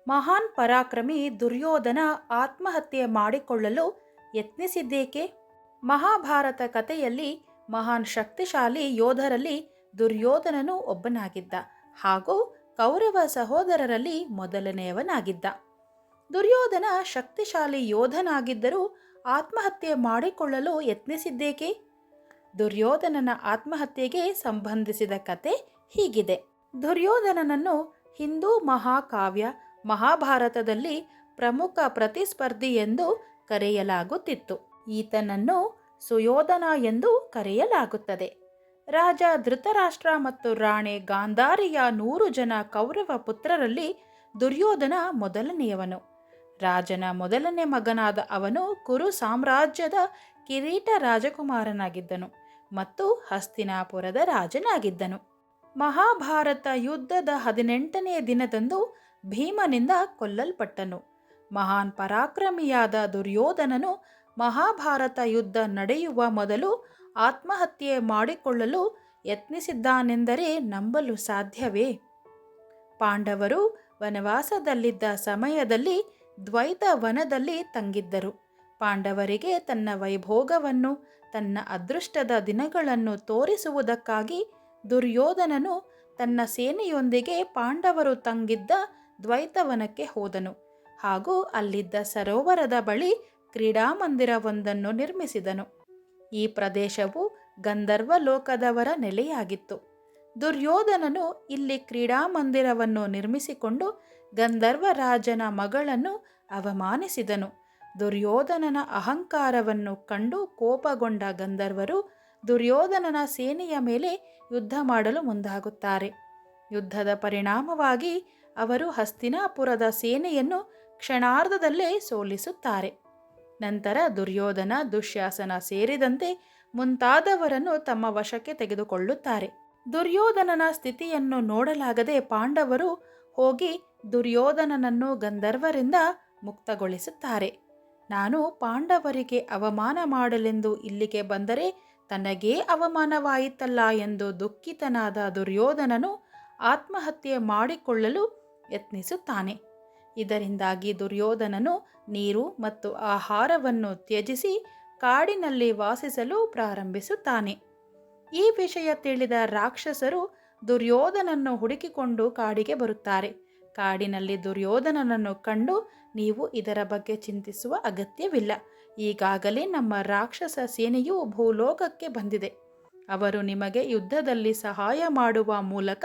ಮಹಾನ್ ಪರಾಕ್ರಮಿ ದುರ್ಯೋಧನ ಆತ್ಮಹತ್ಯೆ ಮಾಡಿಕೊಳ್ಳಲು ಯತ್ನಿಸಿದ್ದೇಕೆ? ಮಹಾಭಾರತ ಕಥೆಯಲ್ಲಿ ಮಹಾನ್ ಶಕ್ತಿಶಾಲಿ ಯೋಧರಲ್ಲಿ ದುರ್ಯೋಧನನು ಒಬ್ಬನಾಗಿದ್ದ ಹಾಗೂ ಕೌರವ ಸಹೋದರರಲ್ಲಿ ಮೊದಲನೆಯವನಾಗಿದ್ದ. ದುರ್ಯೋಧನ ಶಕ್ತಿಶಾಲಿ ಯೋಧನಾಗಿದ್ದರೂ ಆತ್ಮಹತ್ಯೆ ಮಾಡಿಕೊಳ್ಳಲು ಯತ್ನಿಸಿದ್ದೇಕೆ? ದುರ್ಯೋಧನನ ಆತ್ಮಹತ್ಯೆಗೆ ಸಂಬಂಧಿಸಿದ ಕತೆ ಹೀಗಿದೆ. ದುರ್ಯೋಧನನನ್ನು ಹಿಂದೂ ಮಹಾಕಾವ್ಯ ಮಹಾಭಾರತದಲ್ಲಿ ಪ್ರಮುಖ ಪ್ರತಿಸ್ಪರ್ಧಿ ಎಂದು ಕರೆಯಲಾಗುತ್ತಿತ್ತು. ಈತನನ್ನು ಸುಯೋಧನ ಎಂದು ಕರೆಯಲಾಗುತ್ತದೆ. ರಾಜ ಧೃತರಾಷ್ಟ್ರ ಮತ್ತು ರಾಣಿ ಗಾಂಧಾರಿಯ 100 ಜನ ಕೌರವ ಪುತ್ರರಲ್ಲಿ ದುರ್ಯೋಧನ ಮೊದಲನೆಯವನು. ರಾಜನ ಮೊದಲನೇ ಮಗನಾದ ಅವನು ಕುರು ಸಾಮ್ರಾಜ್ಯದ ಕಿರೀಟ ರಾಜಕುಮಾರನಾಗಿದ್ದನು ಮತ್ತು ಹಸ್ತಿನಾಪುರದ ರಾಜನಾಗಿದ್ದನು. ಮಹಾಭಾರತ ಯುದ್ಧದ 18ನೇ ದಿನದಂದು ಭೀಮನಿಂದ ಕೊಲ್ಲಲ್ಪಟ್ಟನು. ಮಹಾನ್ ಪರಾಕ್ರಮಿಯಾದ ದುರ್ಯೋಧನನು ಮಹಾಭಾರತ ಯುದ್ಧ ನಡೆಯುವ ಮೊದಲು ಆತ್ಮಹತ್ಯೆ ಮಾಡಿಕೊಳ್ಳಲು ಯತ್ನಿಸಿದ್ದಾನೆಂದರೆ ನಂಬಲು ಸಾಧ್ಯವೇ? ಪಾಂಡವರು ವನವಾಸದಲ್ಲಿದ್ದ ಸಮಯದಲ್ಲಿ ದ್ವೈತ ವನದಲ್ಲಿ ತಂಗಿದ್ದರು. ಪಾಂಡವರಿಗೆ ತನ್ನ ವೈಭೋಗವನ್ನು, ತನ್ನ ಅದೃಷ್ಟದ ದಿನಗಳನ್ನು ತೋರಿಸುವುದಕ್ಕಾಗಿ ದುರ್ಯೋಧನನು ತನ್ನ ಸೇನೆಯೊಂದಿಗೆ ಪಾಂಡವರು ತಂಗಿದ್ದ ದ್ವೈತವನಕ್ಕೆ ಹೋದನು ಹಾಗೂ ಅಲ್ಲಿದ್ದ ಸರೋವರದ ಬಳಿ ಕ್ರೀಡಾಮಂದಿರವೊಂದನ್ನು ನಿರ್ಮಿಸಿದನು. ಈ ಪ್ರದೇಶವು ಗಂಧರ್ವ ಲೋಕದವರ ನೆಲೆಯಾಗಿತ್ತು. ದುರ್ಯೋಧನನು ಇಲ್ಲಿ ಕ್ರೀಡಾಮಂದಿರವನ್ನು ನಿರ್ಮಿಸಿಕೊಂಡು ಗಂಧರ್ವ ರಾಜನ ಮಗಳನ್ನು ಅವಮಾನಿಸಿದನು. ದುರ್ಯೋಧನನ ಅಹಂಕಾರವನ್ನು ಕಂಡು ಕೋಪಗೊಂಡ ಗಂಧರ್ವರು ದುರ್ಯೋಧನನ ಸೇನೆಯ ಮೇಲೆ ಯುದ್ಧ ಮಾಡಲು ಮುಂದಾಗುತ್ತಾರೆ. ಯುದ್ಧದ ಪರಿಣಾಮವಾಗಿ ಅವರು ಹಸ್ತಿನಾಪುರದ ಸೇನೆಯನ್ನು ಕ್ಷಣಾರ್ಧದಲ್ಲೇ ಸೋಲಿಸುತ್ತಾರೆ. ನಂತರ ದುರ್ಯೋಧನ, ದುಶ್ಯಾಸನ ಸೇರಿದಂತೆ ಮುಂತಾದವರನ್ನು ತಮ್ಮ ವಶಕ್ಕೆ ತೆಗೆದುಕೊಳ್ಳುತ್ತಾರೆ. ದುರ್ಯೋಧನನ ಸ್ಥಿತಿಯನ್ನು ನೋಡಲಾಗದೆ ಪಾಂಡವರು ಹೋಗಿ ದುರ್ಯೋಧನನನ್ನು ಗಂಧರ್ವರಿಂದ ಮುಕ್ತಗೊಳಿಸುತ್ತಾರೆ. ನಾನು ಪಾಂಡವರಿಗೆ ಅವಮಾನ ಮಾಡಲೆಂದು ಇಲ್ಲಿಗೆ ಬಂದರೆ ತನಗೇ ಅವಮಾನವಾಯಿತಲ್ಲ ಎಂದು ದುಃಖಿತನಾದ ದುರ್ಯೋಧನನು ಆತ್ಮಹತ್ಯೆ ಮಾಡಿಕೊಳ್ಳಲು ಯತ್ನಿಸುತ್ತಾನೆ. ಇದರಿಂದಾಗಿ ದುರ್ಯೋಧನನು ನೀರು ಮತ್ತು ಆಹಾರವನ್ನು ತ್ಯಜಿಸಿ ಕಾಡಿನಲ್ಲಿ ವಾಸಿಸಲು ಪ್ರಾರಂಭಿಸುತ್ತಾನೆ. ಈ ವಿಷಯ ತಿಳಿದ ರಾಕ್ಷಸರು ದುರ್ಯೋಧನನ್ನು ಹುಡುಕಿಕೊಂಡು ಕಾಡಿಗೆ ಬರುತ್ತಾರೆ. ಕಾಡಿನಲ್ಲಿ ದುರ್ಯೋಧನನನ್ನು ಕಂಡು, ನೀವು ಇದರ ಬಗ್ಗೆ ಚಿಂತಿಸುವ ಅಗತ್ಯವಿಲ್ಲ. ಈಗಾಗಲೇ ನಮ್ಮ ರಾಕ್ಷಸ ಸೇನೆಯು ಭೂಲೋಕಕ್ಕೆ ಬಂದಿದೆ. ಅವರು ನಿಮಗೆ ಯುದ್ಧದಲ್ಲಿ ಸಹಾಯ ಮಾಡುವ ಮೂಲಕ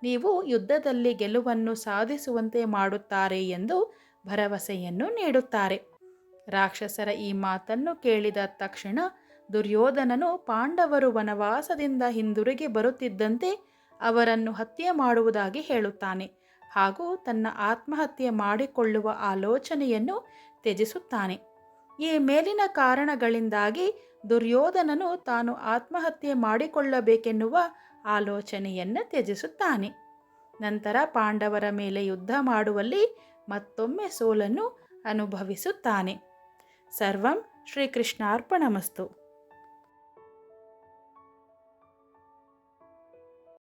ನೀವು ಯುದ್ಧದಲ್ಲಿ ಗೆಲುವನ್ನು ಸಾಧಿಸುವಂತೆ ಮಾಡುತ್ತಾರೆ ಎಂದು ಭರವಸೆಯನ್ನು ನೀಡುತ್ತಾರೆ. ರಾಕ್ಷಸರ ಈ ಮಾತನ್ನು ಕೇಳಿದ ತಕ್ಷಣ ದುರ್ಯೋಧನನು ಪಾಂಡವರು ವನವಾಸದಿಂದ ಹಿಂದಿರುಗಿ ಬರುತ್ತಿದ್ದಂತೆ ಅವರನ್ನು ಹತ್ಯೆ ಮಾಡುವುದಾಗಿ ಹೇಳುತ್ತಾನೆ ಹಾಗೂ ತನ್ನ ಆತ್ಮಹತ್ಯೆ ಮಾಡಿಕೊಳ್ಳುವ ಆಲೋಚನೆಯನ್ನು ತ್ಯಜಿಸುತ್ತಾನೆ. ಈ ಮೇಲಿನ ಕಾರಣಗಳಿಂದಾಗಿ ದುರ್ಯೋಧನನು ತಾನು ಆತ್ಮಹತ್ಯೆ ಮಾಡಿಕೊಳ್ಳಬೇಕೆನ್ನುವ ಆಲೋಚನೆಯನ್ನು ತ್ಯಜಿಸುತ್ತಾನೆ. ನಂತರ ಪಾಂಡವರ ಮೇಲೆ ಯುದ್ಧ ಮಾಡುವಲ್ಲಿ ಮತ್ತೊಮ್ಮೆ ಸೋಲನ್ನು ಅನುಭವಿಸುತ್ತಾನೆ. ಸರ್ವಂ ಶ್ರೀಕೃಷ್ಣಾರ್ಪಣಮಸ್ತು.